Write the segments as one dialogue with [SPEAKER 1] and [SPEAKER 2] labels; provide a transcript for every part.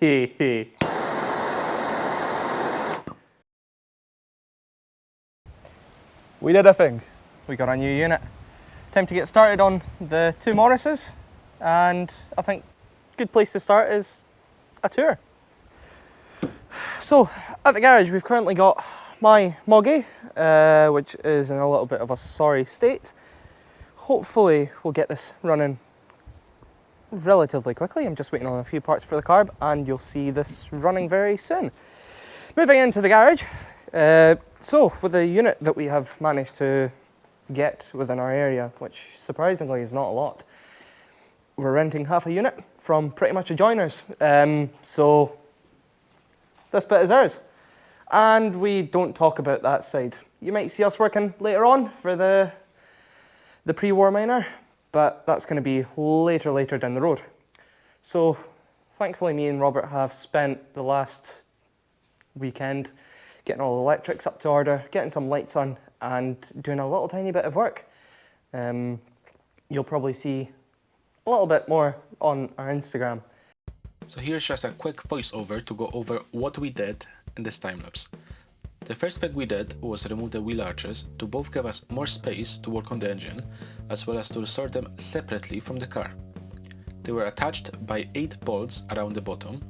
[SPEAKER 1] We did a thing. We got a new unit. Time to get started on the two Morrises, and I think a good place to start is a tour. So at the garage we've currently got my Moggy, which is in a little bit of a sorry state. Hopefully we'll get this running relatively quickly. I'm just waiting on a few parts for the carb and you'll see this running very soon. Moving into the garage, so with the unit that we have managed to get within our area, which surprisingly is not a lot, we're renting half a unit from pretty much a joiner's. So this bit is ours. And we don't talk about that side. You might see us working later on for the pre-war miner, but that's going to be later down the road. So thankfully me and Robert have spent the last weekend getting all the electrics up to order, getting some lights on and doing a little tiny bit of work. You'll probably see a little bit more on our Instagram.
[SPEAKER 2] So here's just a quick voiceover to go over what we did in this time lapse. The first thing we did was remove the wheel arches to both give us more space to work on the engine, as well as to sort them separately from the car. They were attached by 8 bolts around the bottom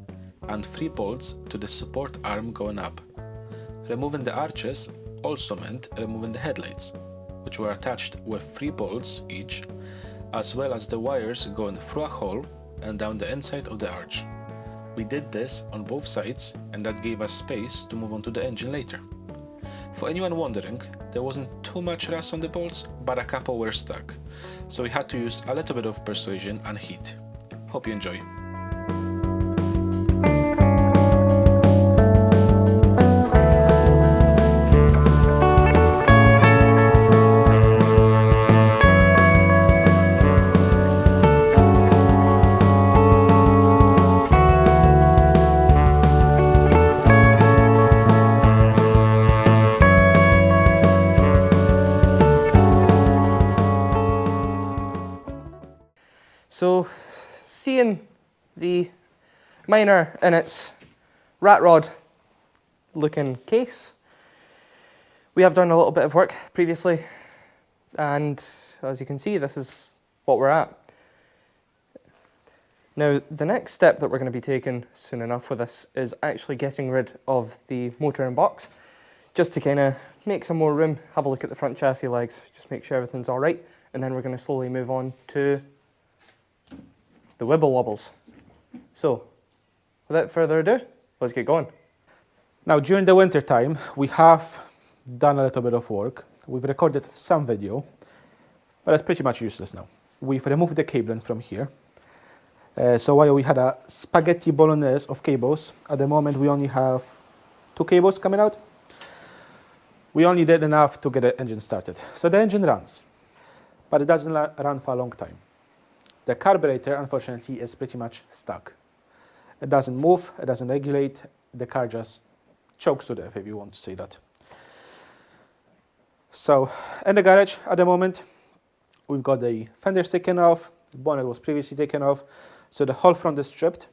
[SPEAKER 2] and 3 bolts to the support arm going up. Removing the arches also meant removing the headlights, which were attached with 3 bolts each, as well as the wires going through a hole and down the inside of the arch. We did this on both sides, and that gave us space to move on to the engine later. For anyone wondering, there wasn't too much rust on the bolts, but a couple were stuck, so we had to use a little bit of persuasion and heat. Hope you enjoy.
[SPEAKER 1] So seeing the miner in its rat rod looking case, we have done a little bit of work previously, and as you can see, this is what we're at. Now the next step that we're going to be taking soon enough with this is actually getting rid of the motor and box, just to kind of make some more room, have a look at the front chassis legs, just make sure everything's all right, and then we're going to slowly move on to the wibble wobbles. So, without further ado, let's get going.
[SPEAKER 3] Now, during the winter time, we have done a little bit of work. We've recorded some video, but it's pretty much useless now. We've removed the cabling from here. So while we had a spaghetti bolognese of cables, at the moment we only have 2 cables coming out. We only did enough to get the engine started. So the engine runs, but it doesn't run for a long time. The carburetor, unfortunately, is pretty much stuck. It doesn't move, it doesn't regulate, the car just chokes to death, if you want to say that. So, in the garage at the moment, we've got the fenders taken off, the bonnet was previously taken off, so the whole front is stripped.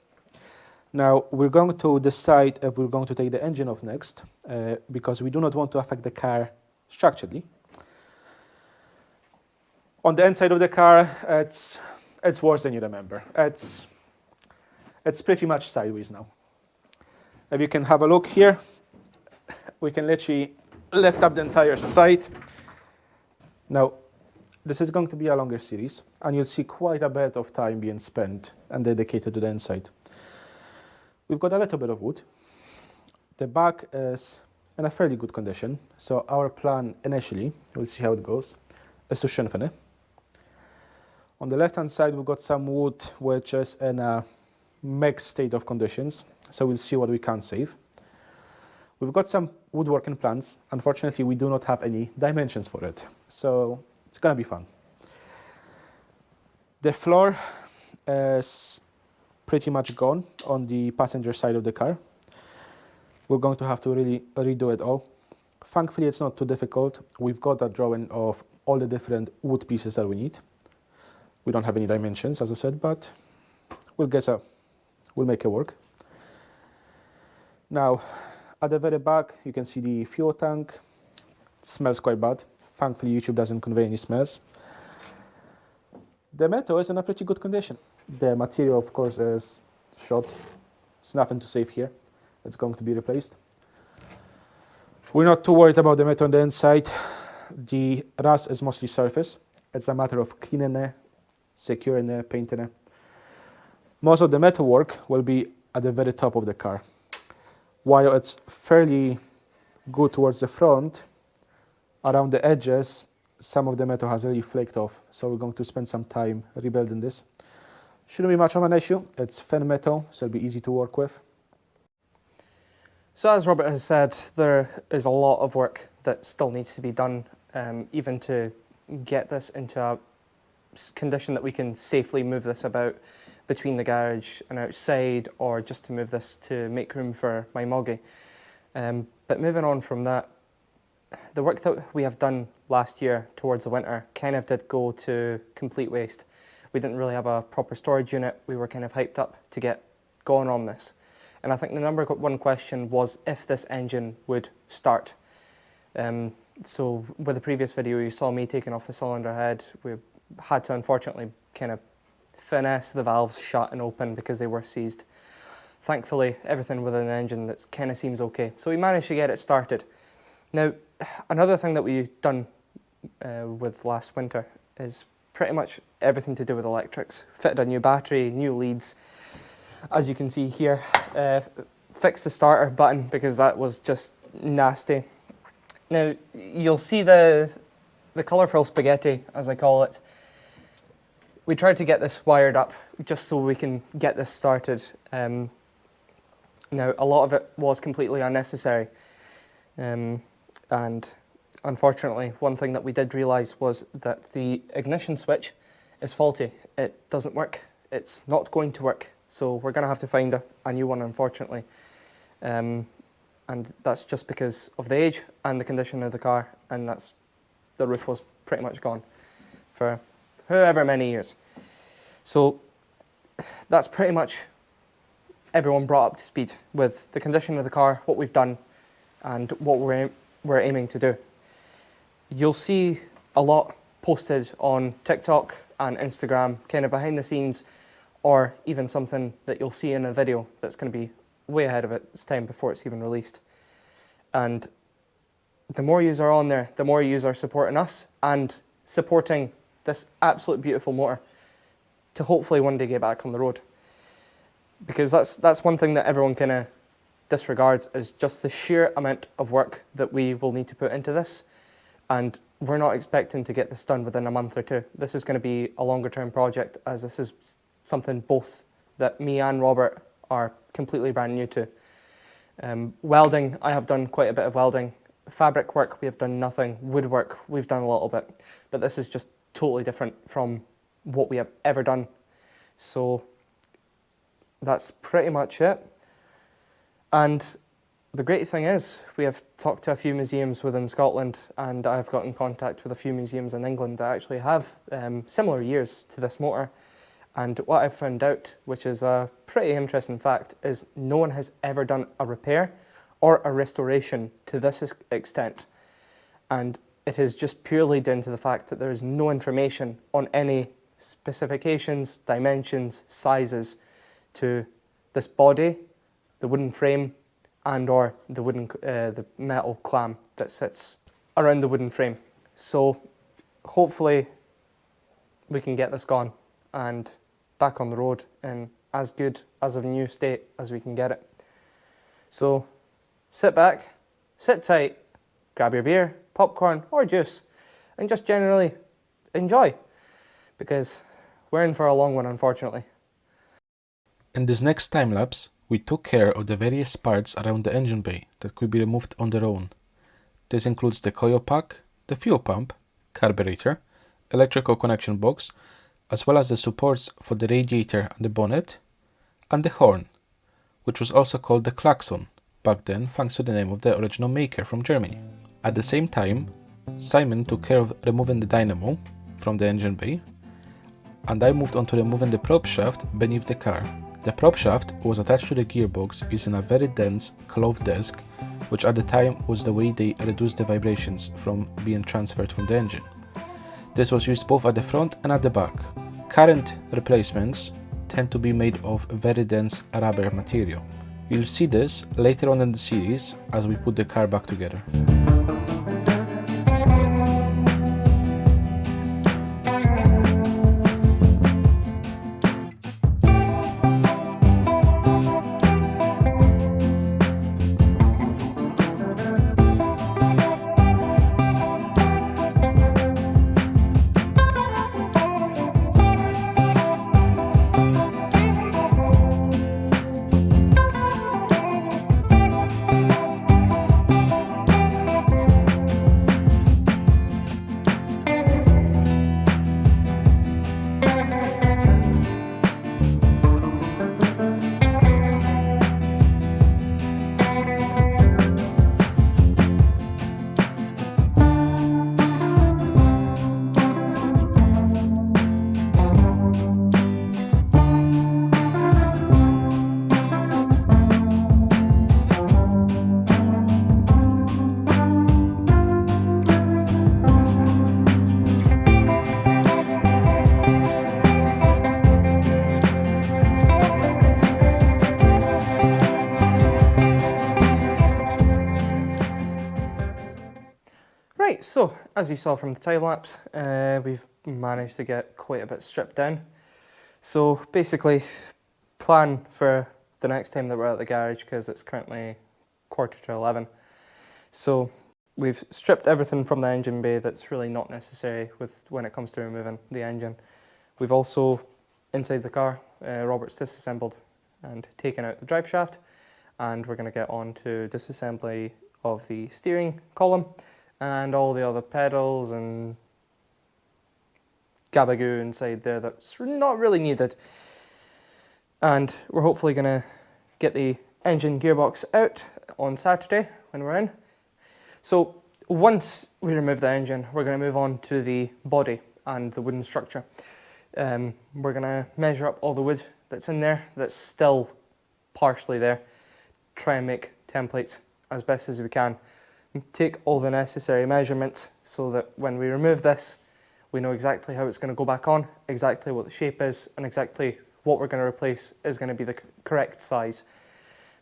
[SPEAKER 3] Now, we're going to decide if we're going to take the engine off next, because we do not want to affect the car structurally. On the inside of the car, it's worse than you remember. It's pretty much sideways now. If you can have a look here, we can literally lift up the entire side. Now, this is going to be a longer series, and you'll see quite a bit of time being spent and dedicated to the inside. We've got a little bit of wood. The back is in a fairly good condition, so our plan initially, we'll see how it goes, is to strengthen it. On the left-hand side, we've got some wood which is in a mixed state of conditions, so we'll see what we can save. We've got some woodworking plans. Unfortunately, we do not have any dimensions for it, so it's gonna be fun. The floor is pretty much gone on the passenger side of the car. We're going to have to really redo it all. Thankfully, it's not too difficult. We've got a drawing of all the different wood pieces that we need. We don't have any dimensions, as I said, but we'll make it work. Now, at the very back, you can see the fuel tank. It smells quite bad. Thankfully, YouTube doesn't convey any smells. The metal is in a pretty good condition. The material, of course, is shot. It's nothing to save here. It's going to be replaced. We're not too worried about the metal on the inside. The rust is mostly surface. It's a matter of cleaning it, securing it, painting it. Most of the metal work will be at the very top of the car. While it's fairly good towards the front, around the edges, some of the metal has already flaked off. So we're going to spend some time rebuilding this. Shouldn't be much of an issue. It's thin metal, so it'll be easy to work with.
[SPEAKER 1] So as Robert has said, there is a lot of work that still needs to be done, even to get this into a condition that we can safely move this about between the garage and outside, or just to move this to make room for my moggy. But moving on from that, the work that we have done last year towards the winter kind of did go to complete waste. We didn't really have a proper storage unit. We were kind of hyped up to get going on this. And I think the number one question was if this engine would start. So with the previous video, you saw me taking off the cylinder head. We had to unfortunately kind of finesse the valves shut and open because they were seized. Thankfully, everything within the engine that kind of seems okay. So we managed to get it started. Now, another thing that we've done with last winter is pretty much everything to do with electrics. Fitted a new battery, new leads. As you can see here, fixed the starter button because that was just nasty. Now, you'll see the colourful spaghetti, as I call it. We tried to get this wired up just so we can get this started. Now, a lot of it was completely unnecessary. And unfortunately, one thing that we did realise was that the ignition switch is faulty. It doesn't work. It's not going to work. So we're going to have to find a new one, unfortunately. And that's just because of the age and the condition of the car. And the roof was pretty much gone for however many years. So that's pretty much everyone brought up to speed with the condition of the car, what we've done, and what we're aiming to do. You'll see a lot posted on TikTok and Instagram, kind of behind the scenes, or even something that you'll see in a video that's going to be way ahead of its time before it's even released. And the more yous are on there, the more yous are supporting us and supporting this absolute beautiful motor to hopefully one day get back on the road. Because that's one thing that everyone kind of disregards, is just the sheer amount of work that we will need to put into this. And we're not expecting to get this done within a month or two. This is going to be a longer term project, as this is something both that me and Robert are completely brand new to. Welding, I have done quite a bit of welding. Fabric work, we have done nothing. Woodwork, we've done a little bit. But this is just totally different from what we have ever done. So that's pretty much it. And the great thing is, we have talked to a few museums within Scotland, and I've got in contact with a few museums in England that actually have similar years to this motor. And what I've found out, which is a pretty interesting fact, is no one has ever done a repair or a restoration to this extent. And it is just purely down to the fact that there is no information on any specifications, dimensions, sizes to this body, the wooden frame, and or the metal clamp that sits around the wooden frame. So hopefully we can get this gone and back on the road in as good as a new state as we can get it. So sit back, sit tight, grab your beer, popcorn or juice, and just generally enjoy, because we're in for a long one, unfortunately.
[SPEAKER 2] In this next time lapse, we took care of the various parts around the engine bay that could be removed on their own. This includes the coil pack, the fuel pump, carburetor, electrical connection box, as well as the supports for the radiator and the bonnet, and the horn, which was also called the klaxon back then thanks to the name of the original maker from Germany. At the same time, Simon took care of removing the dynamo from the engine bay, and I moved on to removing the probe shaft beneath the car, The prop shaft was attached to the gearbox using a very dense cloth disc, which at the time was the way they reduced the vibrations from being transferred from the engine. This was used both at the front and at the back. Current replacements tend to be made of very dense rubber material. You'll see this later on in the series as we put the car back together.
[SPEAKER 1] Right, so as you saw from the time lapse, we've managed to get quite a bit stripped down. So basically, plan for the next time that we're at the garage, because it's currently 11:15. So we've stripped everything from the engine bay that's really not necessary when it comes to removing the engine. We've also, inside the car, Robert's disassembled and taken out the drive shaft, and we're going to get on to disassembly of the steering column and all the other pedals and gabagoo inside there that's not really needed. And we're hopefully going to get the engine gearbox out on Saturday when we're in. So once we remove the engine, we're going to move on to the body and the wooden structure. We're going to measure up all the wood that's in there, that's still partially there, try and make templates as best as we can. Take all the necessary measurements so that when we remove this, we know exactly how it's going to go back on, exactly what the shape is, and exactly what we're going to replace is going to be the correct size.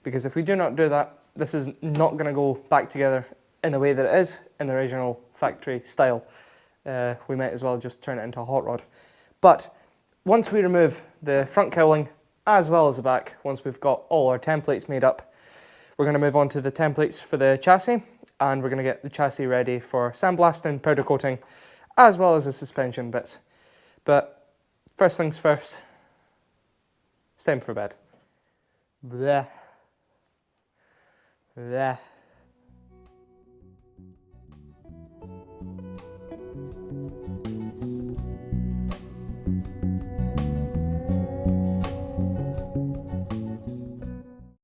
[SPEAKER 1] Because if we do not do that, this is not going to go back together in the way that it is in the original factory style. We might as well just turn it into a hot rod. But once we remove the front cowling as well as the back, once we've got all our templates made up, we're going to move on to the templates for the chassis, and we're going to get the chassis ready for sandblasting, powder coating, as well as the suspension bits. But first things first, it's time for bed. Bleh. Bleh.